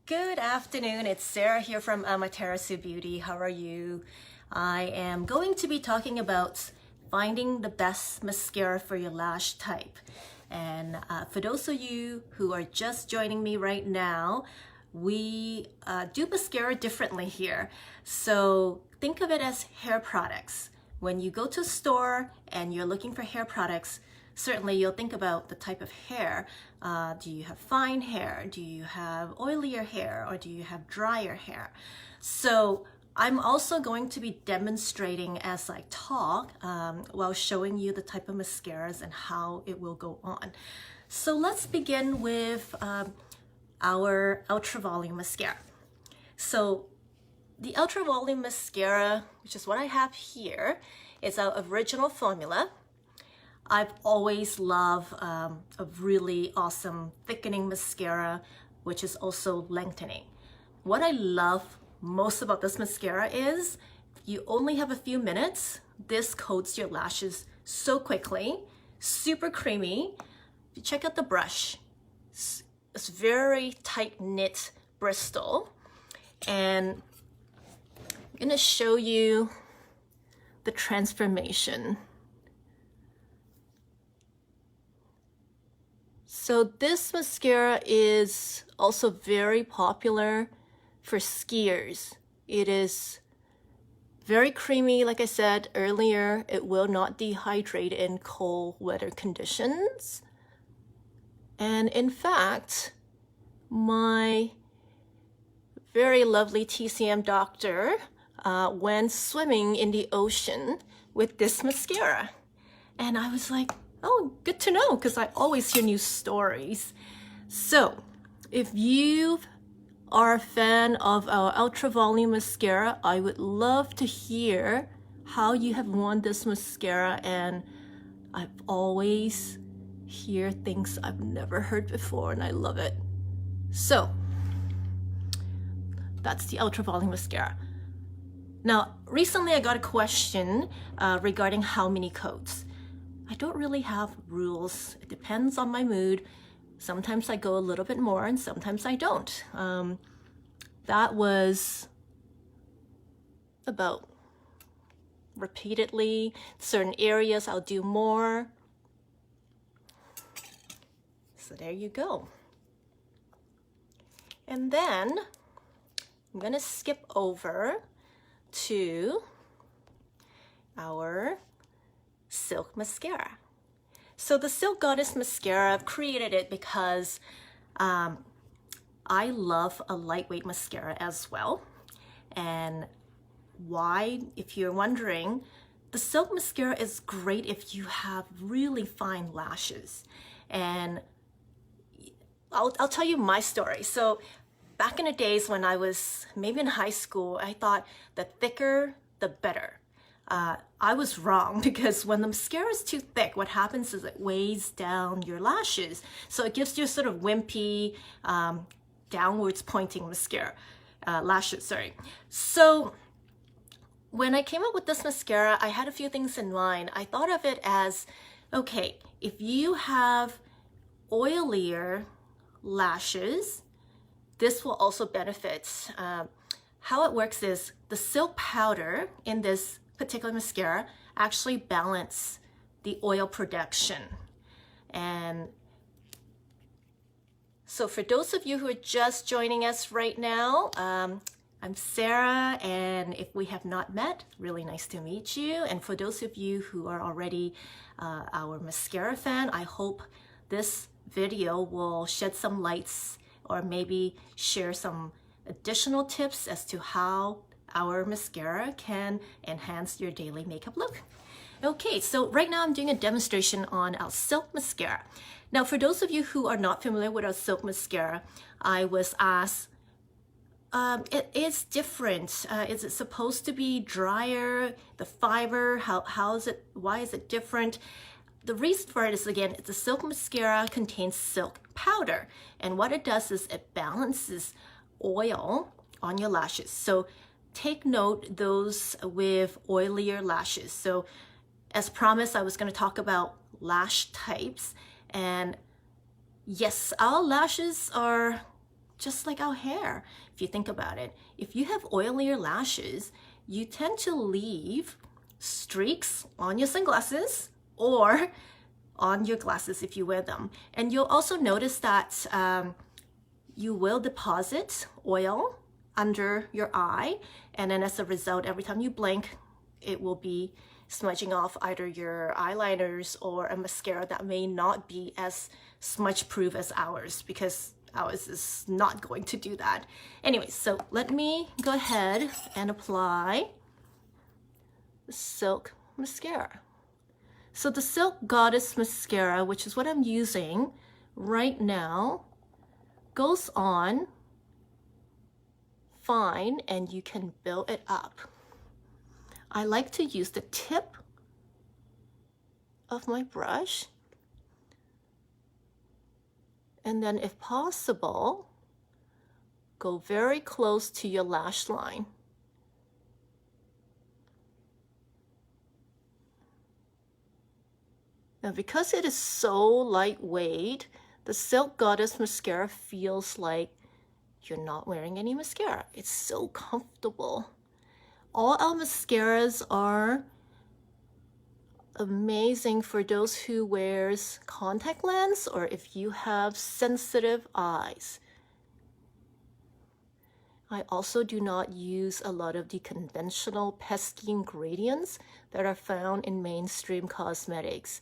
Good afternoon, it's Sarah here from Amaterasu Beauty. How are you? I am going to be talking about finding the best mascara for your lash type. And for those of you who are just joining me right now, we do mascara differently here. So think of it as hair products. When you go to a store and you're looking for hair products, certainly you'll think about the type of hair. Do you have fine hair? Do you have oilier hair? Or do you have drier hair? So I'm also going to be demonstrating as I talk while showing you the type of mascaras and how it will go on. So let's begin with our Ultra Volume Mascara. So the Ultra Volume Mascara, which is what I have here, is our original formula. I've always loved a really awesome thickening mascara, which is also lengthening. What I love most about this mascara is you only have a few minutes. This coats your lashes so quickly, super creamy. You check out the brush. It's very tight-knit bristle. And I'm gonna show you the transformation. So this mascara is also very popular for skiers. It is very creamy, like I said earlier. It will not dehydrate in cold weather conditions. And in fact, my very lovely TCM doctor went swimming in the ocean with this mascara. And I was like, oh, good to know, because I always hear new stories. So if you are a fan of our Ultra Volume Mascara, I would love to hear how you have worn this mascara, and I've always hear things I've never heard before, and I love it. So that's the Ultra Volume Mascara. Now, recently I got a question regarding how many coats. I don't really have rules. It depends on my mood. Sometimes I go a little bit more and sometimes I don't. That was about repeatedly. Certain areas I'll do more. So there you go. And then I'm gonna skip over to our Silk Mascara. So the Silk Goddess Mascara, I've created it because I love a lightweight mascara as well. And why, if you're wondering, the Silk Mascara is great if you have really fine lashes. And I'll tell you my story. So back in the days when I was maybe in high school, I thought the thicker, the better. I was wrong, because when the mascara is too thick, what happens is it weighs down your lashes. So it gives you a sort of wimpy, downwards pointing mascara, lashes, sorry. So when I came up with this mascara, I had a few things in mind. I thought of it as, okay, if you have oilier lashes, this will also benefit. How it works is the silk powder in this particular mascara actually balance the oil production. And so for those of you who are just joining us right now, I'm Sarah, and if we have not met, really nice to meet you. And for those of you who are already our mascara fan, I hope this video will shed some lights or maybe share some additional tips as to how our mascara can enhance your daily makeup look. Okay, so right now I'm doing a demonstration on our Silk Mascara. Now, for those of you who are not familiar with our Silk Mascara, I was asked, it is different. Is it supposed to be drier? The fiber, how is it, why is it different? The reason for it is, again, the Silk Mascara contains silk powder. And what it does is it balances oil on your lashes. So take note those with oilier lashes. So as promised, I was going to talk about lash types. And yes, our lashes are just like our hair. If you think about it, if you have oilier lashes, you tend to leave streaks on your sunglasses or on your glasses if you wear them. And you'll also notice that you will deposit oil under your eye, and then as a result, every time you blink, it will be smudging off either your eyeliners or a mascara that may not be as smudge proof as ours, because ours is not going to do that. Anyway, so let me go ahead and apply the Silk Mascara. So the Silk Goddess Mascara, which is what I'm using right now, goes on fine and you can build it up. I like to use the tip of my brush, and then if possible, go very close to your lash line. Now, because it is so lightweight, the Silk Goddess Mascara feels like you're not wearing any mascara. It's so comfortable. All our mascaras are amazing for those who wears contact lens or if you have sensitive eyes. I also do not use a lot of the conventional pesky ingredients that are found in mainstream cosmetics.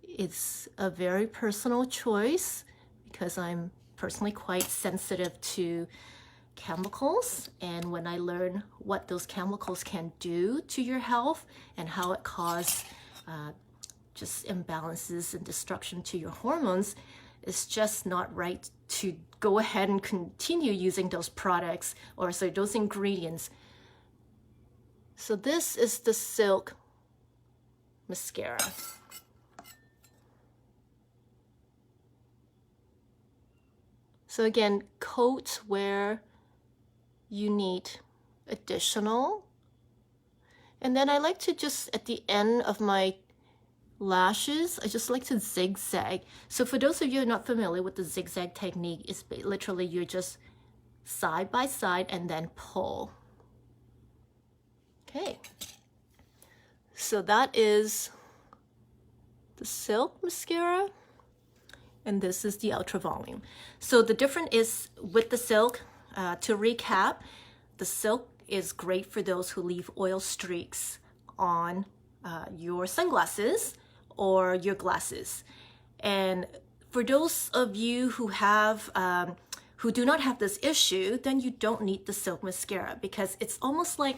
It's a very personal choice because I'm personally quite sensitive to chemicals, and when I learn what those chemicals can do to your health and how it causes just imbalances and destruction to your hormones, it's just not right to go ahead and continue using those products or those ingredients. So this is the Silk Mascara. So again, coat where you need additional. And then I like to just, at the end of my lashes, I just like to zigzag. So for those of you who are not familiar with the zigzag technique, it's literally you're just side by side and then pull. Okay. So that is the Silk Mascara. And this is the Ultra Volume. So the difference is with the Silk, to recap, the Silk is great for those who leave oil streaks on your sunglasses or your glasses. And for those of you who have, who do not have this issue, then you don't need the Silk Mascara because it's almost like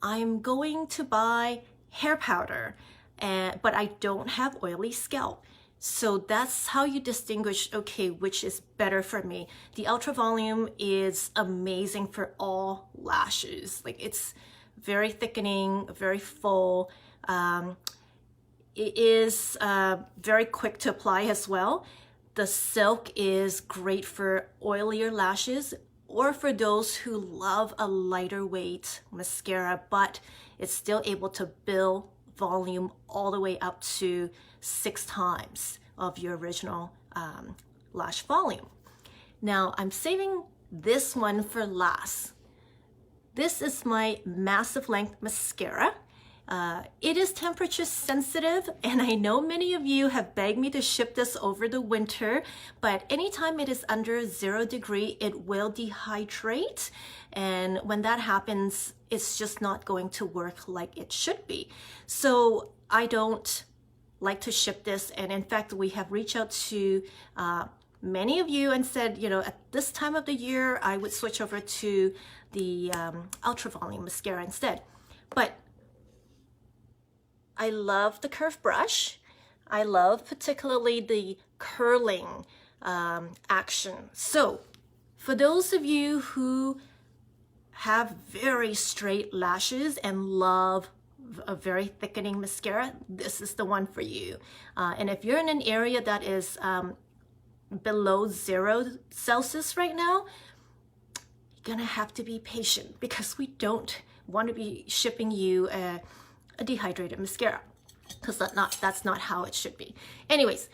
I'm going to buy hair powder, but I don't have oily scalp. So that's how you distinguish, okay, which is better for me. The Ultra Volume is amazing for all lashes. Like, it's very thickening, very full. It is very quick to apply as well. The Silk is great for oilier lashes or for those who love a lighter weight mascara, but it's still able to build volume all the way up to 6 times of your original lash volume. Now I'm saving this one for last. This is my massive length mascara. It is temperature sensitive, and I know many of you have begged me to ship this over the winter, but anytime it is under 0 degrees, it will dehydrate. And when that happens, it's just not going to work like it should be. So I don't like to ship this. And in fact, we have reached out to many of you and said, you know, at this time of the year, I would switch over to the Ultra Volume Mascara instead. But I love the curved brush. I love particularly the curling action. So for those of you who have very straight lashes and love a very thickening mascara, this is the one for you. And if you're in an area that is below 0 Celsius right now, you're gonna have to be patient because we don't want to be shipping you a dehydrated mascara, because that's not how it should be. Anyways,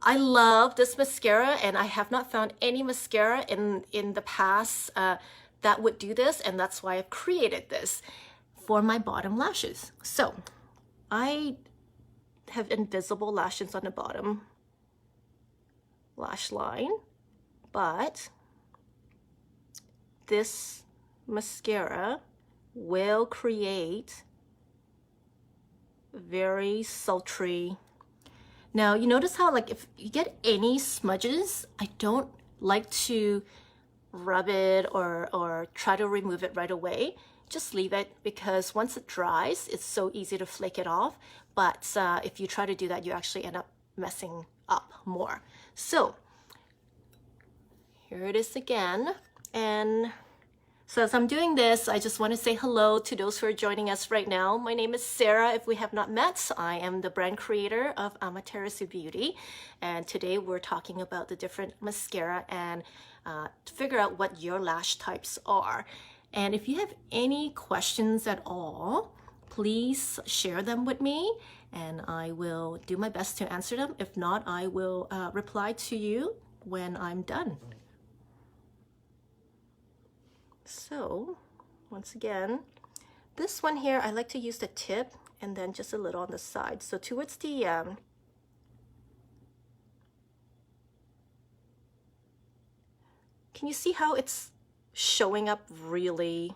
I love this mascara, and I have not found any mascara in the past that would do this, and that's why I've created this for my bottom lashes. So I have invisible lashes on the bottom lash line, but this mascara will create very sultry. Now you notice how, like, if you get any smudges, I don't like to rub it or try to remove it right away. Just leave it, because once it dries, it's so easy to flake it off. But if you try to do that, you actually end up messing up more. So here it is again. And so as I'm doing this, I just want to say hello to those who are joining us right now. My name is Sarah. If we have not met, I am the brand creator of Amaterasu Beauty. And today we're talking about the different mascara and to figure out what your lash types are. And if you have any questions at all, please share them with me and I will do my best to answer them. If not, I will reply to you when I'm done. So once again, this one here, I like to use the tip and then just a little on the side. So towards the can you see how it's showing up really?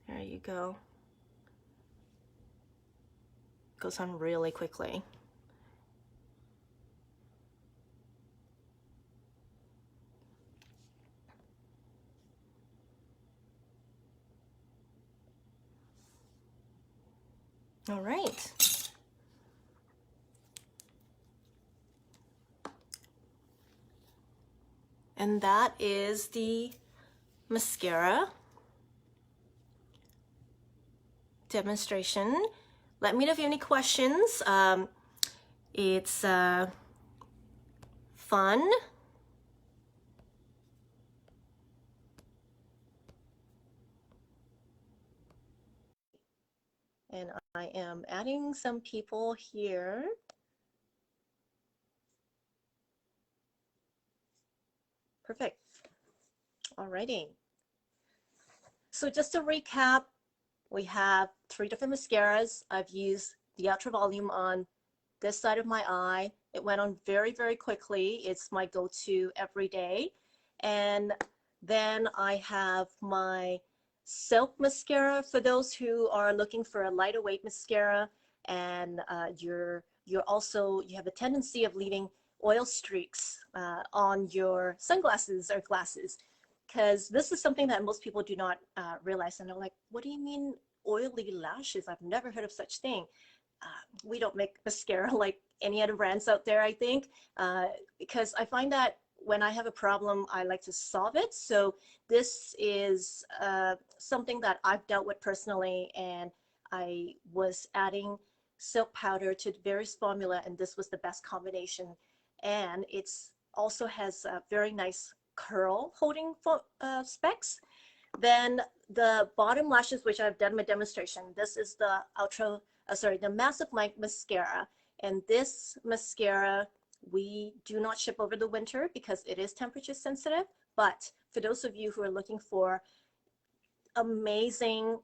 There you go. Goes on really quickly. All right. And that is the mascara demonstration. Let me know if you have any questions. It's fun. And I am adding some people here. Perfect. Alrighty. So just to recap, we have 3 different mascaras. I've used the Ultra Volume on this side of my eye. It went on very, very quickly. It's my go-to every day. And then I have my Silk mascara for those who are looking for a lighter weight mascara, and you have a tendency of leaving oil streaks on your sunglasses or glasses, because this is something that most people do not realize, and they're like, what do you mean oily lashes? I've never heard of such thing. We don't make mascara like any other brands out there, I think, because I find that when I have a problem, I like to solve it. So this is something that I've dealt with personally, and I was adding silk powder to various formula, and this was the best combination. And it's also has a very nice curl holding specs. Then the bottom lashes, which I've done my demonstration, this is the the Massive Mic Mascara. And this mascara, we do not ship over the winter because it is temperature sensitive. But for those of you who are looking for amazing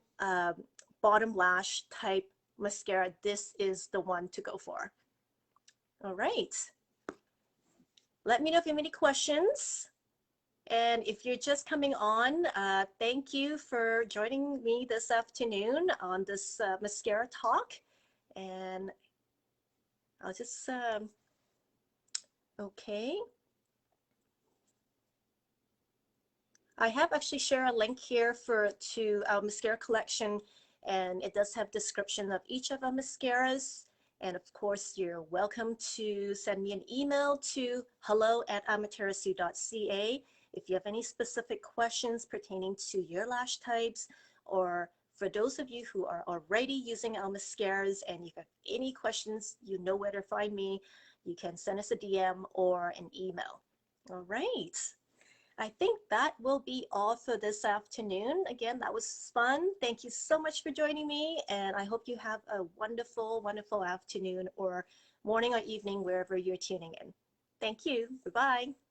bottom lash type mascara, this is the one to go for. All right. Let me know if you have any questions. And if you're just coming on, thank you for joining me this afternoon on this mascara talk. And I'll just, okay. I have actually shared a link here to our mascara collection, and it does have description of each of our mascaras. And of course, you're welcome to send me an email to hello@amaterasu.ca if you have any specific questions pertaining to your lash types, or for those of you who are already using our mascaras and you have any questions, you know where to find me. you can send us a DM or an email. All right. I think that will be all for this afternoon. Again, that was fun. Thank you so much for joining me, and I hope you have a wonderful, wonderful afternoon or morning or evening wherever you're tuning in. Thank you. Bye-bye.